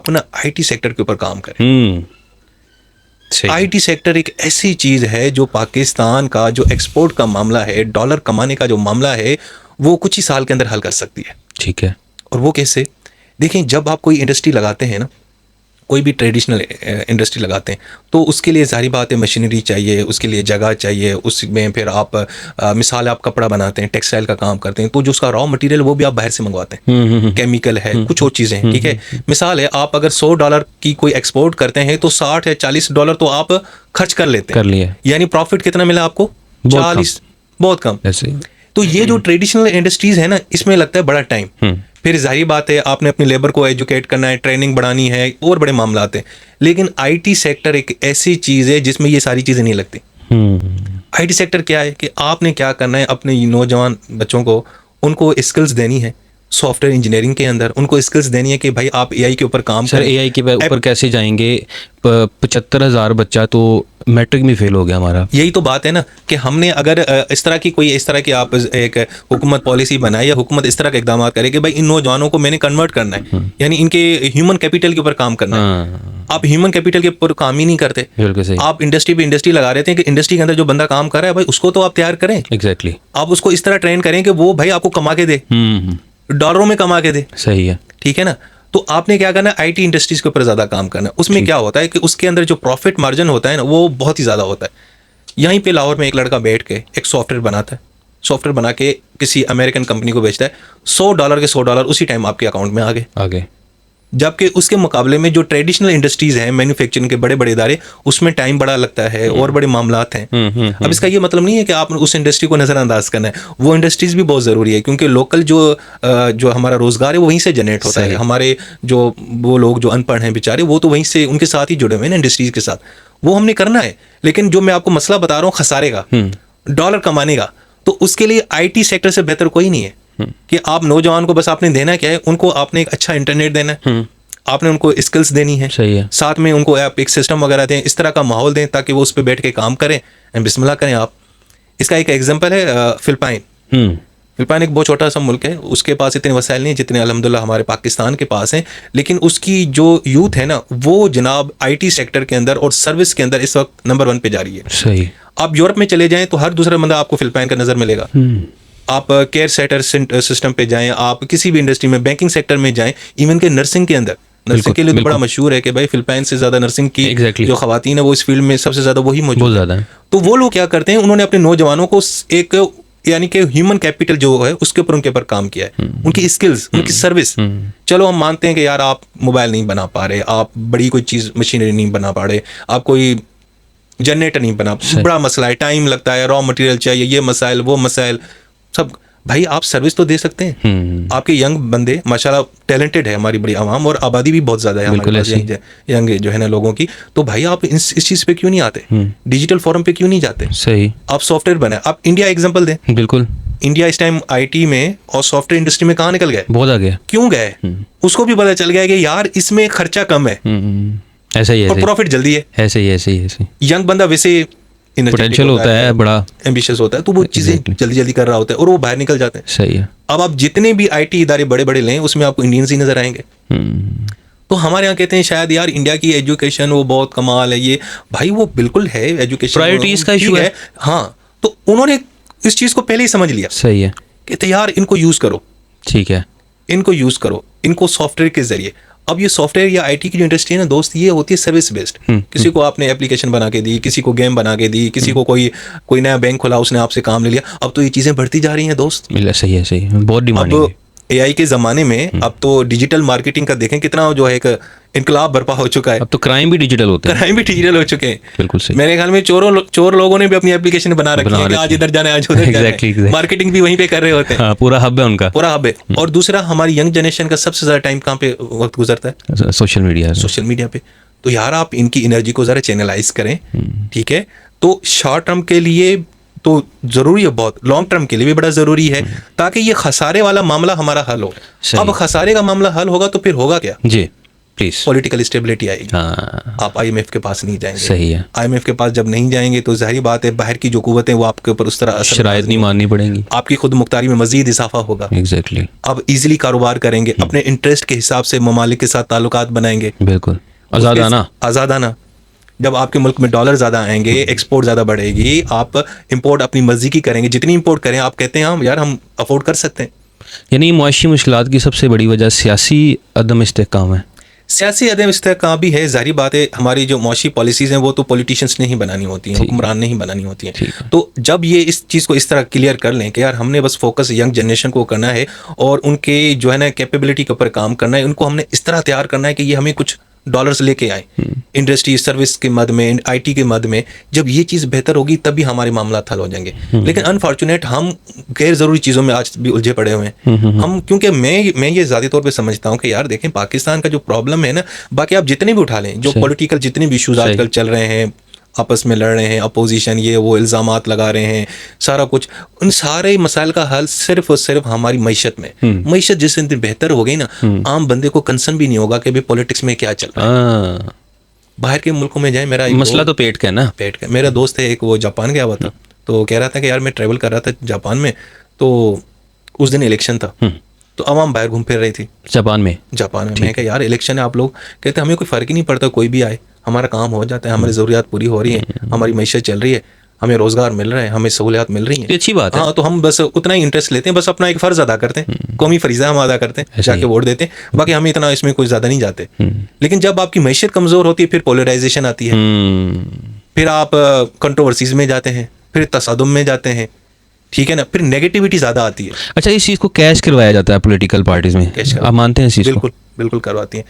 अपना IT sector के ऊपर काम करें। आईटी सेक्टर एक ऐसी चीज है जो पाकिस्तान का जो एक्सपोर्ट का मामला है, डॉलर कमाने का जो मामला है, वो कुछ ही साल के अंदर हल कर सकती है। ठीक है। और वो कैसे? देखें, जब आप कोई इंडस्ट्री लगाते हैं ना, कोई भी ट्रेडिशनल इंडस्ट्री लगाते हैं, तो उसके लिए जाहिर बात है मशीनरी चाहिए, उसके लिए जगह चाहिए, उसमें फिर आप मिसाल आप कपड़ा बनाते हैं, टेक्सटाइल का काम करते हैं, तो जो उसका रॉ मटेरियल वो भी आप बाहर से मंगवाते हैं, केमिकल है, कुछ और चीज़ें हैं, ठीक है। मिसाल है, आप अगर $100 की कोई एक्सपोर्ट करते हैं तो $60 या $40 तो आप खर्च कर लेते हैं, कर लिए, यानी प्रॉफिट कितना मिला आपको? 40, बहुत कम। ऐसे तो ये जो ट्रेडिशनल इंडस्ट्रीज है ना, इसमें लगता है बड़ा टाइम। फिर जाहिर बात है आपने अपनी लेबर को एजुकेट करना है, ट्रेनिंग बढ़ानी है, और बड़े मामला आते हैं। लेकिन आईटी सेक्टर एक ऐसी चीज़ है जिसमें ये सारी चीज़ें नहीं लगती। आईटी सेक्टर क्या है कि आपने क्या करना है, अपने नौजवान बच्चों को उनको स्किल्स देनी है। सॉफ्टवेयर इंजीनियरिंग के अंदर उनको स्किल्स देनी है कि भाई आप एआई के ऊपर काम करें। एआई के ऊपर कैसे जाएंगे? 75,000 बच्चा तो मैट्रिक में फेल हो गया हमारा। यही तो बात है ना कि हमने अगर इस तरह की आप एक हुकूमत पॉलिसी बनाए या हुकूमत इस तरह के इकदाम करे कि भाई इन नौजवानों को मैंने कन्वर्ट करना है, यानी इनके ह्यूमन कैपिटल के ऊपर काम करना है। आप ह्यूमन कैपिटल के ऊपर काम ही नहीं करते, आप इंडस्ट्री पे इंडस्ट्री लगा रहे थे कि इंडस्ट्री के अंदर जो बंदा काम कर रहा है भाई उसको तो आप तैयार करें। एग्जैक्टली। आप उसको इस तरह ट्रेन करें कि वो भाई आपको कमा के दे, डॉलरों में कमा के दे। सही है, ठीक है ना। तो आपने क्या करना है, आईटी इंडस्ट्रीज के ऊपर ज़्यादा काम करना है। उसमें क्या होता है कि उसके अंदर जो प्रॉफिट मार्जिन होता है ना, वो बहुत ही ज़्यादा होता है। यहीं पे लाहौर में एक लड़का बैठ के एक सॉफ्टवेयर बनाता है, सॉफ्टवेयर बना के किसी अमेरिकन कंपनी को बेचता है, $100 के $100 उसी टाइम आपके अकाउंट में आ गए। जबकि उसके मुकाबले में जो ट्रेडिशनल इंडस्ट्रीज हैं, मैन्युफैक्चरिंग के बड़े बड़े इदारे, उसमें टाइम बड़ा लगता है और बड़े मामलात हैं। अब इसका ये मतलब नहीं है कि आप उस इंडस्ट्री को नज़रअंदाज करना है, वो इंडस्ट्रीज भी बहुत ज़रूरी है, क्योंकि लोकल जो हमारा रोज़गार है वो वहीं से जनरेट होता है। हमारे जो वो लोग जो अनपढ़ हैं बेचारे, वो तो वहीं से उनके साथ ही जुड़े हुए हैं ना इंडस्ट्रीज के साथ, वो हमने करना है। लेकिन जो मैं आपको मसला बता रहा हूँ खसारे का, डॉलर कमाने का, तो उसके लिए आईटी सेक्टर से बेहतर कोई नहीं है कि आप नौजवान को बस आपने देना क्या है, उनको आपने एक अच्छा इंटरनेट देना है, आपने उनको स्किल्स देनी है, सही है, साथ में उनको आप एक सिस्टम वगैरह दें, इस तरह का माहौल दें ताकि वो उस पर बैठ के काम करें, बिस्मिल्लाह करें आप। इसका एक एग्जांपल है फिलिपाइन। फिलिपाइन एक बहुत छोटा सा मुल्क है, उसके पास इतने वसाइल नहीं जितने अल्हम्दुलिल्लाह हमारे पाकिस्तान के पास हैं, लेकिन उसकी जो यूथ है ना, वो जनाब आईटी सेक्टर के अंदर और सर्विस के अंदर इस वक्त नंबर 1 पे जा रही है। सही। आप यूरोप में चले जाएं तो हर दूसरा बंदा आपको फिलिपाइन का नज़र मिलेगा। आप केयर सेटर सिस्टम पे जाएं, आप किसी भी इंडस्ट्री में, बैंकिंग सेक्टर में जाएं, इवन के नर्सिंग के अंदर, नर्सिंग के लिए तो बड़ा मशहूर है कि भाई फिलिपाइन से ज़्यादा नर्सिंग की जो खवातीन है वो इस फील्ड में सबसे ज़्यादा वही मौजूद है। तो वो लोग क्या करते हैं, उन्होंने अपने नौजवानों को एक यानी कि ह्यूमन कैपिटल जो है उसके ऊपर उनके ऊपर काम किया है, उनकी स्किल्स, उनकी सर्विस। चलो हम मानते हैं कि यार आप मोबाइल नहीं बना पा रहे, आप बड़ी कोई चीज़ मशीनरी नहीं बना पा रहे, आप कोई जनरेटर नहीं बना, बड़ा मसला है, टाइम लगता है, रॉ मटेरियल चाहिए, ये मसाइल वो मसाइल सब, भाई आप सर्विस तो दे सकते हैं। आपके यंग बंदे माशाल्लाह टैलेंटेड है, हमारी बड़ी आवाम और आबादी भी बहुत ज़्यादा है हमारे पास यंग जो है ना लोगों की, तो भाई आप इस चीज़ पे क्यों नहीं आते, डिजिटल फोरम पे क्यों नहीं जाते? सही। आप सॉफ्टवेयर बनाए, आप इंडिया एग्जांपल दें। बिल्कुल। इंडिया इस टाइम आईटी में और सॉफ्टवेयर इंडस्ट्री में कहाँ निकल गए? बहुत आगे। क्यों गए? उसको भी पता चल गया कि यार इसमें खर्चा कम है, ऐसा ही है, और प्रॉफिट जल्दी है। ऐसे ही यंग बंदा वैसे पोटेंशियल होता है, बड़ा एम्बिशियस होता है, तो वो चीज़ें जल्दी कर रहा होता है और वो बाहर निकल जाते हैं। सही है। अब आप जितने भी आईटी इदारे बड़े बड़े लें, उसमें आपको इंडियंस ही नजर आएंगे। तो हमारे यहाँ कहते हैं शायद यार इंडिया की एजुकेशन वो बहुत कमाल है, ये भाई वो बिल्कुल है, एजुकेशन प्रायोरिटीज का इशू है। हाँ, तो उन्होंने इस चीज़ को पहले ही समझ लिया। सही है। कहते यार इनको यूज़ करो, ठीक है, इनको यूज़ करो, इनको सॉफ्टवेयर के जरिए। अब ये सॉफ्टवेयर या आईटी की जो इंडस्ट्री है ना दोस्त, ये होती है सर्विस बेस्ड। किसी को आपने एप्लीकेशन बना के दी, किसी को गेम बना के दी, किसी को कोई नया बैंक खोला, उसने आपसे काम ले लिया। अब तो ये चीज़ें बढ़ती जा रही हैं दोस्त। सही है, बहुत डिमांड है। एआई के ज़माने में अब तो डिजिटल मार्केटिंग का देखें कितना जो है एक इनकलाब बर्पा हो चुका है। अब तो क्राइम भी डिजिटल होते हैं, क्राइम भी डिजिटल हो चुके हैं। बिल्कुल सही। मेरे ख्याल में चोर लोगों ने भी अपनी एप्लीकेशन बना रखी है, आज इधर जाना है, आज उधर जाना है। मार्केटिंग भी वहीं पे कर रहे होते हैं। पूरा हब है उनका, पूरा हब है। और दूसरा, हमारी यंग जनरेशन का सबसे ज़्यादा टाइम कहाँ पे वक्त गुजरता है? सोशल मीडिया पे। तो यार आप इनकी एनर्जी को ज़रा चैनलाइज करें, ठीक है। तो शॉर्ट टर्म के लिए तो ज़रूरी है बहुत, लॉन्ग टर्म के लिए भी बड़ा ज़रूरी है, ताकि ये खसारे वाला मामला हमारा हल हो। अब खसारे का मामला हल होगा तो फिर होगा क्या जी? प्लीज। पॉलिटिकल स्टेबिलिटी आएगी। हाँ आप IMF के पास नहीं जाएंगे। सही है। IMF के पास जब नहीं जाएंगे तो जाहिर बात है बाहर की जो कुव्वतें वो आपके ऊपर उस तरह असर शरायत नहीं माननी पड़ेंगी, आपकी खुद मुख्तारी में मजीद इजाफा होगा। एग्जैक्टली। आप इजीली कारोबार करेंगे, अपने इंटरेस्ट के हिसाब से ममालिक के साथ ताल्लुकात बनाएंगे। बिल्कुल आज़ादाना। आज़ादाना। जब आपके मुल्क में डॉलर ज़्यादा आएंगे, एक्सपोर्ट ज़्यादा बढ़ेगी, आप इंपोर्ट अपनी मर्जी की करेंगे, जितनी इंपोर्ट करें आप कहते हैं हम यार हम अफोर्ड कर सकते हैं। यानी मुआशी मुश्किलात की सबसे बड़ी वजह सियासी अदम इस्तेहकाम है। सियासी अदम इस्तेहकाम भी है, जाहिर बात है। हमारी जो मुआशी पॉलिसीज़ हैं वो तो पॉलिटिशियंस ने ही बनानी होती हैं, हुक्मरान ने ही बनानी होती हैं। तो जब ये इस चीज़ को इस तरह क्लियर कर लें कि यार हमने बस फोकस यंग जनरेशन को करना है और उनके जो है ना कैपेबिलिटी के ऊपर काम करना है, उनको हमने इस तरह तैयार करना है कि ये हमें कुछ डॉलर्स लेके आए इंडस्ट्री सर्विस के मद में, IT के मद में। जब ये चीज़ बेहतर होगी तभी हमारे मामला हल हो जाएंगे। लेकिन अनफॉर्चुनेट हम गैर ज़रूरी चीज़ों में आज भी उलझे पड़े हुए हैं हम, क्योंकि मैं ये ज़्यादा तौर पे समझता हूँ कि यार देखें पाकिस्तान का जो प्रॉब्लम है ना, बाकी आप जितने भी उठा लें, जो पॉलिटिकल जितने भी इशूज़ आजकल चल रहे हैं, आपस में लड़ रहे हैं, अपोजिशन ये वो इल्ज़ामात लगा रहे हैं, सारा कुछ, उन सारे मसाइल का हल सिर्फ और सिर्फ हमारी मईशत में। मईशत जिस दिन बेहतर हो गई ना, आम बंदे को कंसर्न भी नहीं होगा कि भाई पॉलिटिक्स में क्या चल रहा है। बाहर के मुल्कों में जाए, मेरा मसला तो पेट का है ना, पेट का। मेरा दोस्त है एक, वो जापान गया हुआ था, तो कह रहा था कि यार मैं ट्रैवल कर रहा था जापान में, तो उस दिन इलेक्शन था, तो आवाम बाहर घूम फिर रही थी जापान में। मैं कहा यार इलेक्शन है, आप लोग कहते हमें कोई फ़र्क ही नहीं पड़ता, कोई भी आए, हमारा काम हो जाता है, हमारी ज़रूरियात पूरी हो रही हैं, हमारी मईशत चल रही है, हमें रोज़गार मिल रहा है, हमें सहूलियात मिल रही हैं, अच्छी बात है। हाँ, तो हम बस उतना ही इंटरेस्ट लेते हैं, बस अपना एक फ़र्ज़ अदा करते हैं, कौमी फरीज़ा हम अदा करते हैं, जाके वोट देते हैं, बाकी हमें इतना इसमें कोई ज़्यादा नहीं जाते। लेकिन जब आपकी मईशत कमज़ोर होती है फिर पोलराइजेशन आती है, फिर आप कंट्रोवर्सीज़ में जाते हैं, फिर तसादुम में जाते हैं, ठीक है ना, फिर नेगेटिविटी ज़्यादा आती है। अच्छा, इस चीज़ को कैश करवाया जाता है पॉलिटिकल पार्टीज में, आप मानते हैं इस चीज़ को? बिल्कुल करवाती हैं।